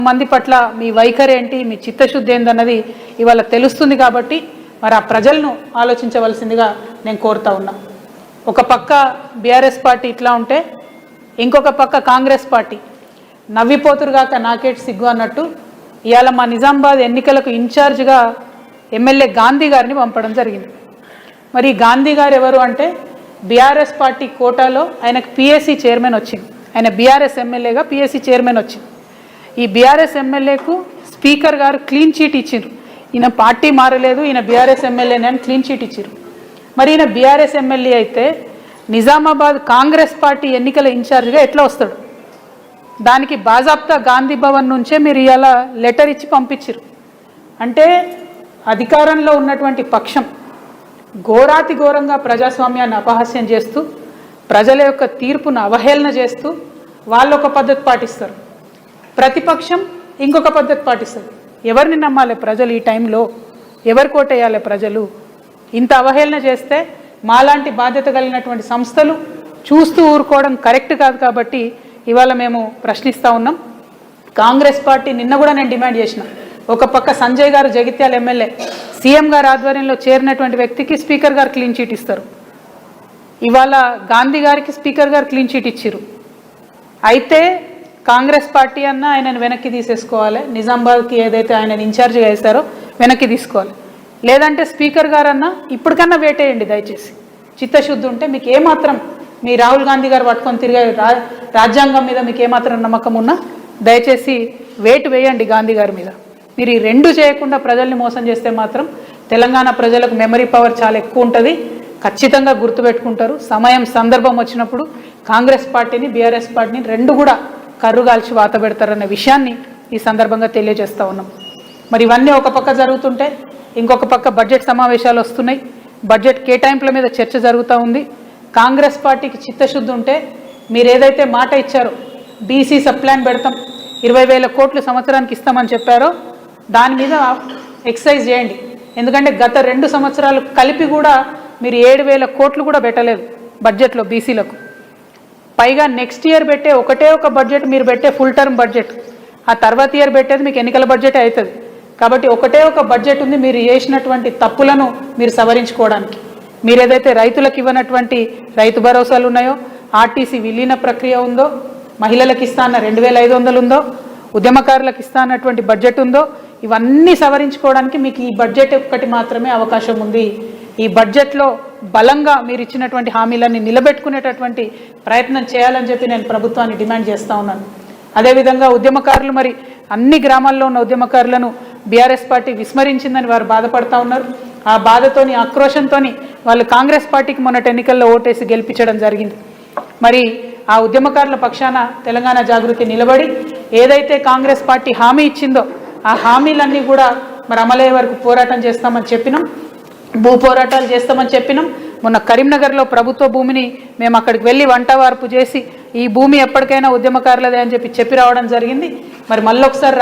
మంది పట్ల మీ వైఖరి ఏంటి, మీ చిత్తశుద్ధి ఏందన్నది ఇవాళ తెలుస్తుంది. కాబట్టి మరి ఆ ప్రజలను ఆలోచించవలసిందిగా నేను కోరుతా ఉన్నా. ఒక పక్క బీఆర్ఎస్ పార్టీ ఇట్లా ఉంటే ఇంకొక పక్క కాంగ్రెస్ పార్టీ నవ్విపోతురుగాక నాకేటి సిగ్గు అన్నట్టు ఇవాళ మా నిజామాబాద్ ఎన్నికలకు ఇన్ఛార్జ్గా ఎమ్మెల్యే గాంధీ గారిని పంపడం జరిగింది. మరి గాంధీ గారు ఎవరు అంటే బీఆర్ఎస్ పార్టీ కోటాలో ఆయనకు పిఎస్సి చైర్మన్ వచ్చింది. ఆయన బీఆర్ఎస్ ఎమ్మెల్యేగా పిఎస్సి చైర్మన్ వచ్చింది. ఈ బీఆర్ఎస్ ఎమ్మెల్యేకు స్పీకర్ గారు క్లీన్ చీట్ ఇచ్చారు. ఈయన పార్టీ మారలేదు, ఈయన బీఆర్ఎస్ ఎమ్మెల్యేని అని క్లీన్ చీట్ ఇచ్చారు. మరి ఈయన బీఆర్ఎస్ ఎమ్మెల్యే అయితే నిజామాబాద్ కాంగ్రెస్ పార్టీ ఎన్నికల ఇన్ఛార్జ్గా ఎట్లా వస్తాడు? దానికి బాజాప్తా గాంధీ భవన్ నుంచే మీరు ఇవాళ లెటర్ ఇచ్చి పంపించారు. అంటే అధికారంలో ఉన్నటువంటి పక్షం ఘోరాతి ఘోరంగా ప్రజాస్వామ్యాన్ని అపహాస్యం చేస్తూ ప్రజల యొక్క తీర్పును అవహేళన చేస్తూ వాళ్ళు ఒక పద్ధతి పాటిస్తారు, ప్రతిపక్షం ఇంకొక పద్ధతి పాటిస్తారు. ఎవరిని నమ్మాలి ప్రజలు ఈ టైంలో? ఎవరు కోటేయాలి ప్రజలు? ఇంత అవహేళన చేస్తే మాలాంటి బాధ్యత కలిగినటువంటి సంస్థలు చూస్తూ ఊరుకోవడం కరెక్ట్ కాదు. కాబట్టి ఇవాళ మేము ప్రశ్నిస్తూ ఉన్నాం. కాంగ్రెస్ పార్టీ నిన్న కూడా నేను డిమాండ్ చేసిన, ఒక పక్క సంజయ్ గారు జగిత్యాల ఎమ్మెల్యే సీఎం గారు ఆధ్వర్యంలో చేరినటువంటి వ్యక్తికి స్పీకర్ గారు క్లీన్ చీట్ ఇస్తారు. ఇవాళ గాంధీ గారికి స్పీకర్ గారు క్లీన్ చీట్ ఇచ్చారు. అయితే కాంగ్రెస్ పార్టీ అన్న ఆయనను వెనక్కి తీసేసుకోవాలి, నిజామాబాద్కి ఏదైతే ఆయన ఇన్ఛార్జిగా వేశారో వెనక్కి తీసుకోవాలి. లేదంటే స్పీకర్ గారన్నా ఇప్పటికన్నా వేటేయండి దయచేసి. చిత్తశుద్ధి ఉంటే మీకు ఏమాత్రం మీ రాహుల్ గాంధీ గారు పట్టుకొని తిరిగే రాజ్యాంగం మీద మీకు ఏమాత్రం నమ్మకం ఉన్నా దయచేసి వేటు వేయండి గాంధీ గారి మీద. మీరు ఈ రెండు చేయకుండా ప్రజల్ని మోసం చేస్తే మాత్రం తెలంగాణ ప్రజలకు మెమరీ పవర్ చాలా ఎక్కువ ఉంటుంది, ఖచ్చితంగా గుర్తుపెట్టుకుంటారు. సమయం సందర్భం వచ్చినప్పుడు కాంగ్రెస్ పార్టీని బీఆర్ఎస్ పార్టీని రెండు కూడా కర్రుగాల్చి వాత పెడతారన్న విషయాన్ని ఈ సందర్భంగా తెలియజేస్తూ ఉన్నాం. మరి ఇవన్నీ ఒక పక్క జరుగుతుంటే ఇంకొక పక్క బడ్జెట్ సమావేశాలు వస్తున్నాయి, బడ్జెట్ కేటాయింపుల మీద చర్చ జరుగుతూ ఉంది. కాంగ్రెస్ పార్టీకి చిత్తశుద్ధి ఉంటే మీరు ఏదైతే మాట ఇచ్చారో బీసీ సబ్ ప్లాన్ పెడతాం 20,000 కోట్లు సంవత్సరానికి ఇస్తామని చెప్పారో దాని మీద ఎక్సర్సైజ్ చేయండి. ఎందుకంటే గత 2 సంవత్సరాలు కలిపి కూడా మీరు 7,000 కోట్లు కూడా పెట్టలేదు బడ్జెట్లో బీసీలకు. పైగా నెక్స్ట్ ఇయర్ పెట్టే ఒకటే ఒక బడ్జెట్ మీరు పెట్టే ఫుల్ టర్మ్ బడ్జెట్, ఆ తర్వాత ఇయర్ పెట్టేది మీకు ఎన్నికల బడ్జెట్ అవుతుంది. కాబట్టి ఒకటే ఒక బడ్జెట్ ఉంది మీరు చేసినటువంటి తప్పులను మీరు సవరించుకోవడానికి. మీరు ఏదైతే రైతులకు ఇవ్వనటువంటి రైతు భరోసాలు ఉన్నాయో, ఆర్టీసీ విలీన ప్రక్రియ ఉందో, మహిళలకు ఇస్తా అన్న 2,500 ఉందో, ఉద్యమకారులకు ఇస్తా అన్నటువంటి బడ్జెట్ ఉందో, ఇవన్నీ సవరించుకోవడానికి మీకు ఈ బడ్జెట్ ఒక్కటి మాత్రమే అవకాశం ఉంది. ఈ బడ్జెట్లో బలంగా మీరు ఇచ్చినటువంటి హామీలన్నీ నిలబెట్టుకునేటటువంటి ప్రయత్నం చేయాలని చెప్పి నేను ప్రభుత్వాన్ని డిమాండ్ చేస్తూ ఉన్నాను. అదేవిధంగా ఉద్యమకారులు మరి అన్ని గ్రామాల్లో ఉన్న ఉద్యమకారులను బీఆర్ఎస్ పార్టీ విస్మరించిందని వారు బాధపడతా ఉన్నారు. ఆ బాధతోని ఆక్రోషంతోని వాళ్ళు కాంగ్రెస్ పార్టీకి మొన్నటి ఎన్నికల్లో ఓటేసి గెలిపించడం జరిగింది. మరి ఆ ఉద్యమకారుల పక్షాన తెలంగాణ జాగృతి నిలబడి ఏదైతే కాంగ్రెస్ పార్టీ హామీ ఇచ్చిందో ఆ హామీలన్నీ కూడా మరి అమలయ్యే వరకు పోరాటం చేస్తామని చెప్పినాం, భూ పోరాటాలు చేస్తామని చెప్పినాం. మొన్న కరీంనగర్లో ప్రభుత్వ భూమిని మేము అక్కడికి వెళ్ళి వంట వార్పు చేసి ఈ భూమి ఎప్పటికైనా ఉద్యమకారులదే అని చెప్పి రావడం జరిగింది. మరి మళ్ళొకసారి